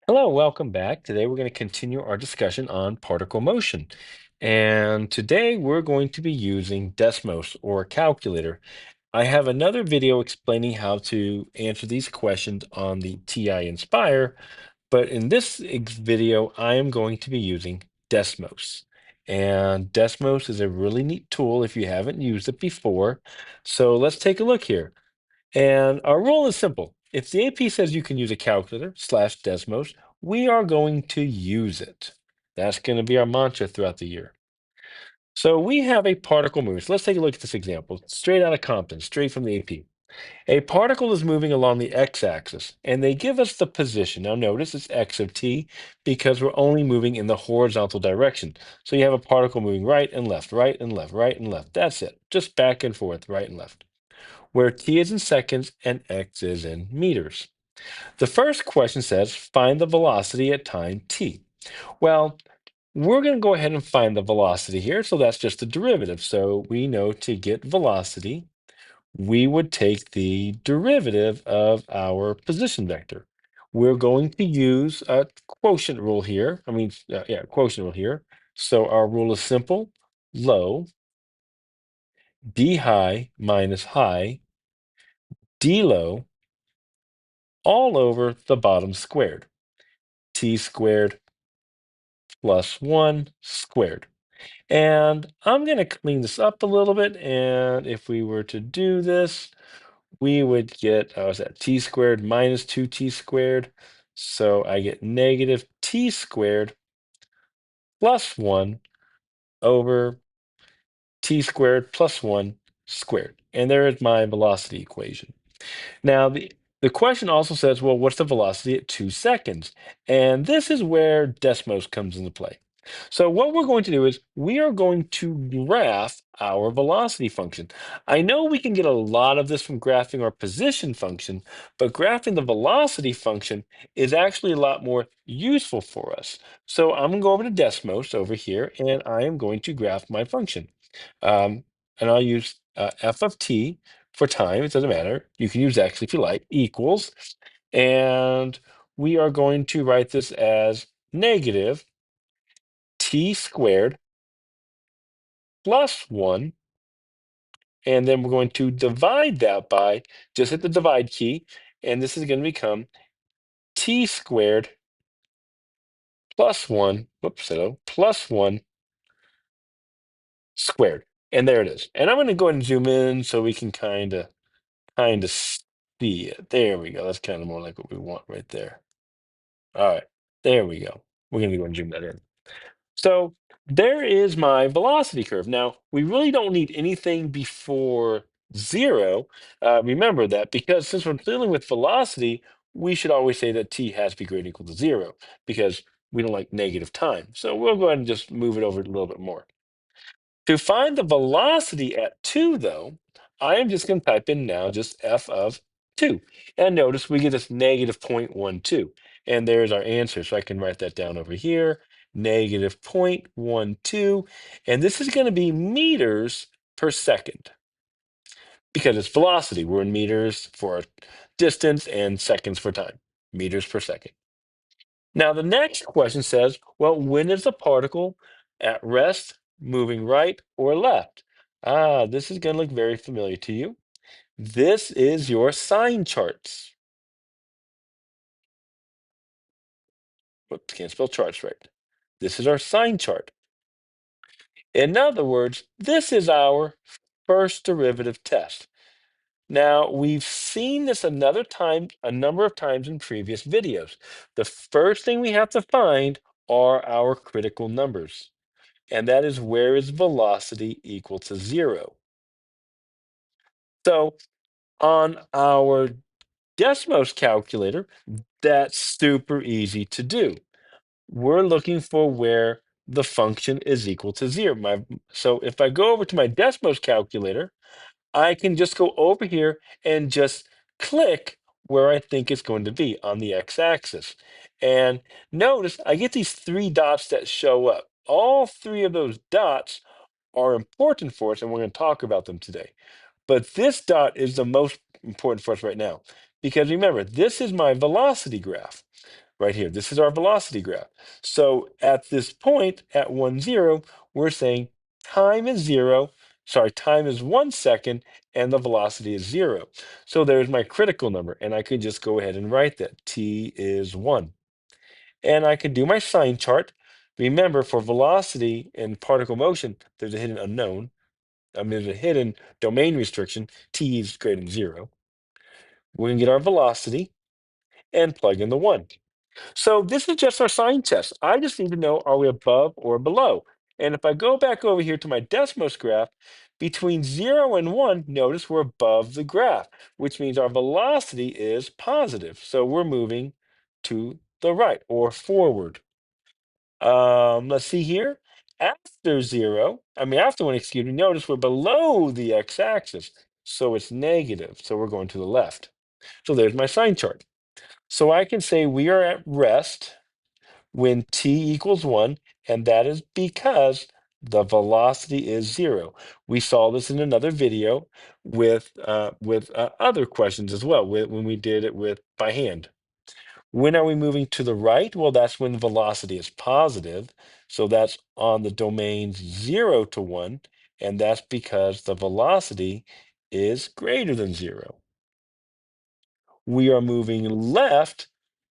Hello, welcome back. Today we're going to continue our discussion on particle motion. And today we're going to be using Desmos or a calculator. I have another video explaining how to answer these questions on the TI Inspire, but in this video, I am going to be using Desmos. And Desmos is a really neat tool if you haven't used it before. So let's take a look here. And our rule is simple. If the AP says you can use a calculator slash Desmos, we are going to use it. That's going to be our mantra throughout the year. So we have a particle moving. So let's take a look at this example, straight out of Compton, straight from the AP. A particle is moving along the x-axis, and they give us the position. Now notice it's x of t because we're only moving in the horizontal direction. So you have a particle moving right and left, right and left, right and left. That's it. Just back and forth, right and left, where t is in seconds and x is in meters. The first question says, find the velocity at time t. Well, we're going to go ahead and find the velocity here, so that's just the derivative. So we know to get velocity, we would take the derivative of our position vector. We're going to use a quotient rule here. Quotient rule here. So our rule is simple. Low, d high minus high, d low, all over the bottom squared. T squared plus 1 squared. And I'm going to clean this up a little bit. And if we were to do this, we would get, how is that, t squared minus 2t squared. So I get negative t squared plus 1 over t squared plus 1 squared. And there is my velocity equation. Now, the question also says, well, what's the velocity at 2 seconds? And this is where Desmos comes into play. So what we're going to do is we are going to graph our velocity function. I know we can get a lot of this from graphing our position function, but graphing the velocity function is actually a lot more useful for us. So I'm going to go over to Desmos over here, and I am going to graph my function. And I'll use f of t for time. It doesn't matter. You can use x if you like, equals. And we are going to write this as negative t squared plus 1. And then we're going to divide that by, just hit the divide key. And this is going to become t squared plus 1, whoops, hello, plus 1 squared. And there it is. And I'm going to go ahead and zoom in so we can kind of see it. There we go. That's kind of more like what we want right there. All right, there we go. We're going to go and zoom that in. So there is my velocity curve. Now, we really don't need anything before 0. Remember that because since we're dealing with velocity, we should always say that t has to be greater than or equal to 0 because we don't like negative time. So we'll go ahead and just move it over a little bit more. To find the velocity at 2, though, I am just going to type in now just f of 2. And notice we get this negative 0.12. And there's our answer. So I can write that down over here, negative 0.12. And this is going to be meters per second because it's velocity. We're in meters for distance and seconds for time, meters per second. Now, the next question says, well, when is the particle at rest, moving right or left? This is going to look very familiar to you. This is your sign charts. Whoops, can't spell charts right. This is our sign chart. In other words, this is our first derivative test. Now, we've seen this a number of times in previous videos. The first thing we have to find are our critical numbers. And that is where is velocity equal to 0. So on our Desmos calculator, that's super easy to do. We're looking for where the function is equal to 0. So if I go over to my Desmos calculator, I can just go over here and just click where I think it's going to be on the x-axis. And notice I get these 3 dots that show up. All 3 of those dots are important for us, and we're going to talk about them today. But this dot is the most important for us right now, because remember, this is my velocity graph. right here. This is our velocity graph. So at this point, at 1, 0, we're saying time is 0, sorry, time is 1 second, and the velocity is 0. So there's my critical number, and I could just go ahead and write that. T is 1. And I could do my sign chart. Remember, for velocity and particle motion, there's a hidden unknown. I mean, there's a hidden domain restriction. T is greater than 0. We're going to get our velocity and plug in the 1. So this is just our sign test. I just need to know, are we above or below? And if I go back over here to my Desmos graph, between 0 and 1, notice we're above the graph, which means our velocity is positive. So we're moving to the right or forward. Let's see here. After 0, after 1, excuse me, notice we're below the x-axis. So it's negative. So we're going to the left. So there's my sign chart. So I can say we are at rest when t equals 1, and that is because the velocity is 0. We saw this in another video with other questions as well, when we did it with by hand. When are we moving to the right? Well, that's when the velocity is positive. So that's on the domains 0 to 1, and that's because the velocity is greater than 0. We are moving left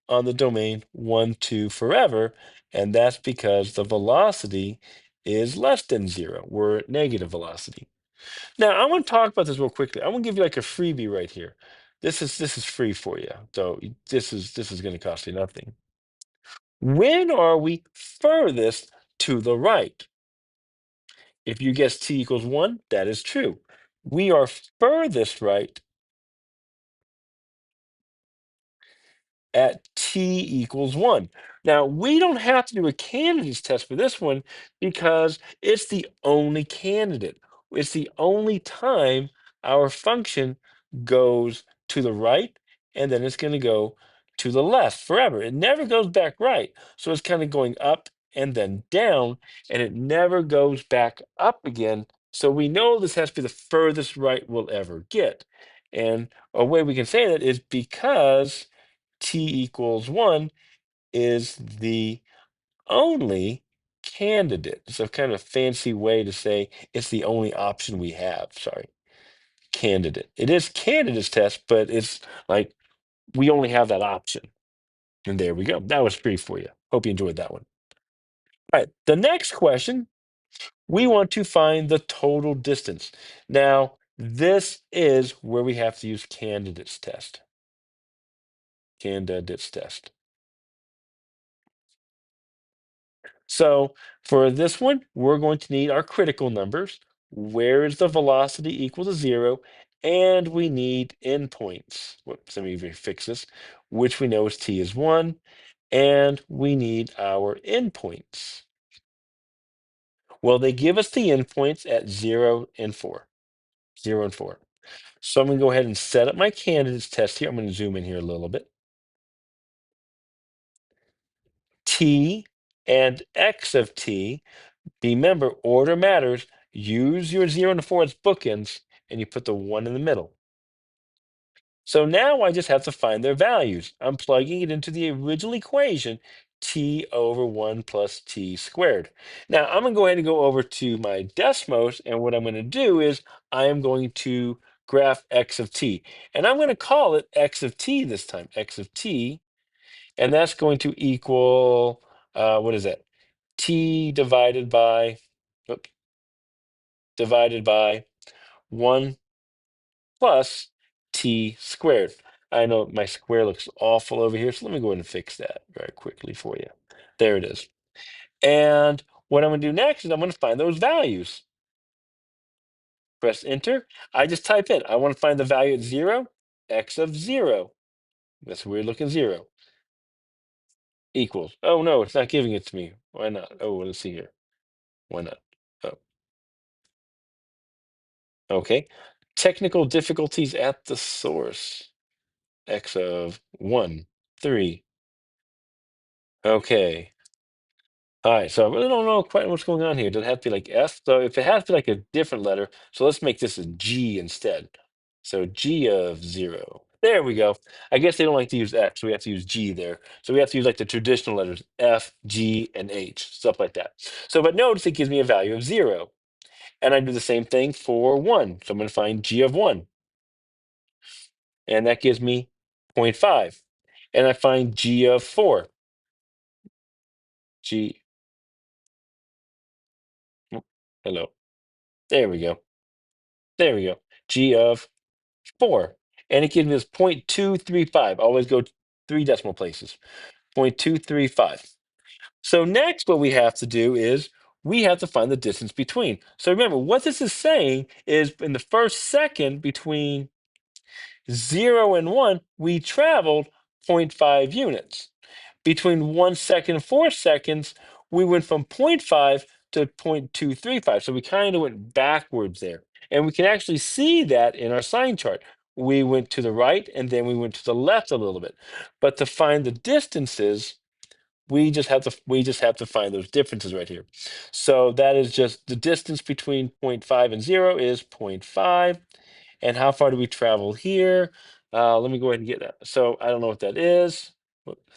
on the domain 1, 2 forever, and that's because the velocity is less than 0. We're at negative velocity. Now, I want to talk about this real quickly. I want to give you like a freebie right here. This is free for you. So this is going to cost you nothing. When are we furthest to the right? If you guess t equals 1, that is true. We are furthest right at t equals 1. Now, we don't have to do a candidates test for this one because it's the only candidate. It's the only time our function goes to the right, and then it's going to go to the left forever. It never goes back right. So it's kind of going up and then down, and it never goes back up again. So we know this has to be the furthest right we'll ever get. And a way we can say that is because t equals 1 is the only candidate. It's a kind of fancy way to say it's the only option we have. Sorry, candidate. It is candidate's test, but it's like we only have that option. And there we go. That was free for you. Hope you enjoyed that one. All right, the next question, we want to find the total distance. Now, this is where we have to use candidate's test. Candidate's test. So for this one, we're going to need our critical numbers. Where is the velocity equal to 0? And we need endpoints. Whoops, let me fix this. Which we know is t is 1. And we need our endpoints. Well, they give us the endpoints at 0 and 4. 0 and 4. So I'm going to go ahead and set up my candidates test here. I'm going to zoom in here a little bit. T and x of t. Remember, order matters. Use your 0 and 4 as bookends, and you put the 1 in the middle. So now I just have to find their values. I'm plugging it into the original equation, t over 1 plus t squared. Now I'm going to go ahead and go over to my Desmos, and what I'm going to do is I am going to graph x of t. And I'm going to call it x of t this time, x of t, and that's going to equal, what is that? T divided by, oops, divided by 1 plus t squared. I know my square looks awful over here, so let me go ahead and fix that very quickly for you. There it is. And what I'm going to do next is I'm going to find those values. Press enter. I just type in, I want to find the value at 0, x of 0. That's weird looking 0 equals. Oh no, it's not giving it to me. Why not? Oh, let's see here. Why not? Oh, okay. Technical difficulties at the source. X of 1, 3. Okay. All right, so I really don't know quite what's going on here. Does it have to be like F? So if it has to be like a different letter, so let's make this a G instead. So G of 0. There we go. I guess they don't like to use X, so we have to use G there. So we have to use like the traditional letters F, G, and H, stuff like that. So, but notice it gives me a value of 0. And I do the same thing for 1. So I'm going to find G of 1, and that gives me zero point 0.5. And I find G of 4. G, oh, hello. There we go. There we go. G of 4. And it gives me this 0.235. Always go 3 decimal places. 0.235. So next, what we have to do is we have to find the distance between. So remember, what this is saying is in the first second between 0 and 1, we traveled zero point 0.5 units. Between 1 second and 4 seconds, we went from zero point 0.5 to 0.235. So we kind of went backwards there. And we can actually see that in our sign chart. We went to the right and then we went to the left a little bit. But to find the distances, we just have to find those differences right here. So that is just the distance between zero point 0.5 and 0 is zero point 0.5. And how far do we travel here? Let me go ahead and get that. So I don't know what that is.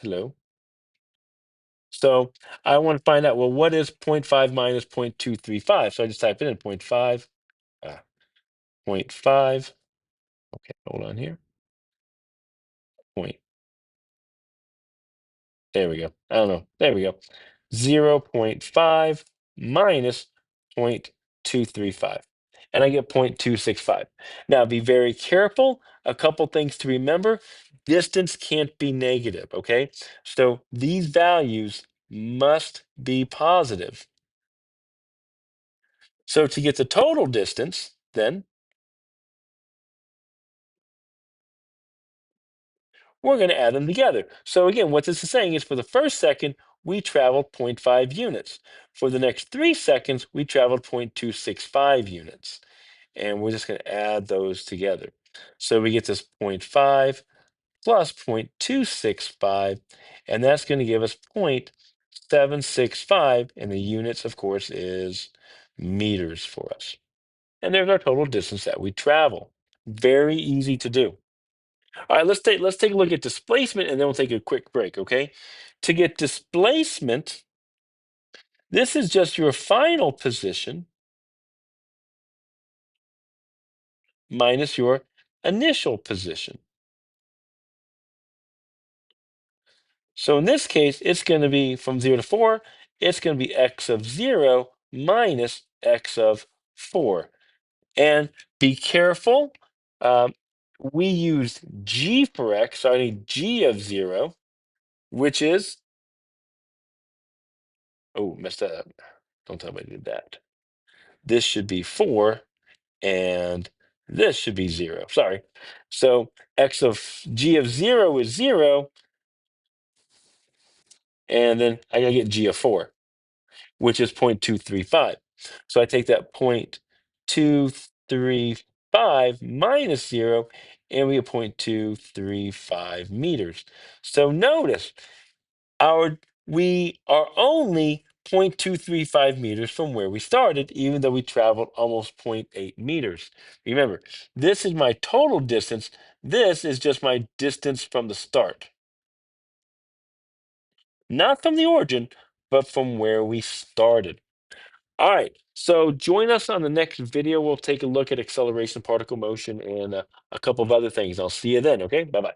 Hello. So I want to find out, well, what is zero point 0.5 minus 0.235? So I just type it in 0.5, uh, zero point 0.5. Okay, hold on here. Point. There we go. I don't know. There we go. 0 0.5 minus 0.235. And I get 0.265. Now be very careful. A couple things to remember. Distance can't be negative, okay? So these values must be positive. So to get the total distance, then we're going to add them together. So again, what this is saying is for the first second, we traveled zero point 0.5 units. For the next 3 seconds, we traveled 0.265 units. And we're just going to add those together. So we get this zero point 0.5 plus 0.265, and that's going to give us 0.765, and the units, of course, is meters for us. And there's our total distance that we travel. Very easy to do. All right, let's take a look at displacement, and then we'll take a quick break, okay? To get displacement, this is just your final position minus your initial position. So in this case, it's going to be from 0 to 4, it's going to be x of 0 minus x of 4. And be careful, um, we used g for x, so I need g of 0, which is, oh, messed that up. Don't tell me I did that. This should be 4, and this should be 0. Sorry. So x of g of 0 is 0, and then I gotta get g of 4, which is 0.235. So I take that 0.235 minus 0, and we get 0.235 meters. So notice our we are only 0.235 meters from where we started, even though we traveled almost zero point 0.8 meters. Remember, this is my total distance. This is just my distance from the start. Not from the origin, but from where we started. All right, so join us on the next video. We'll take a look at acceleration, particle motion, and a couple of other things. I'll see you then, okay? Bye-bye.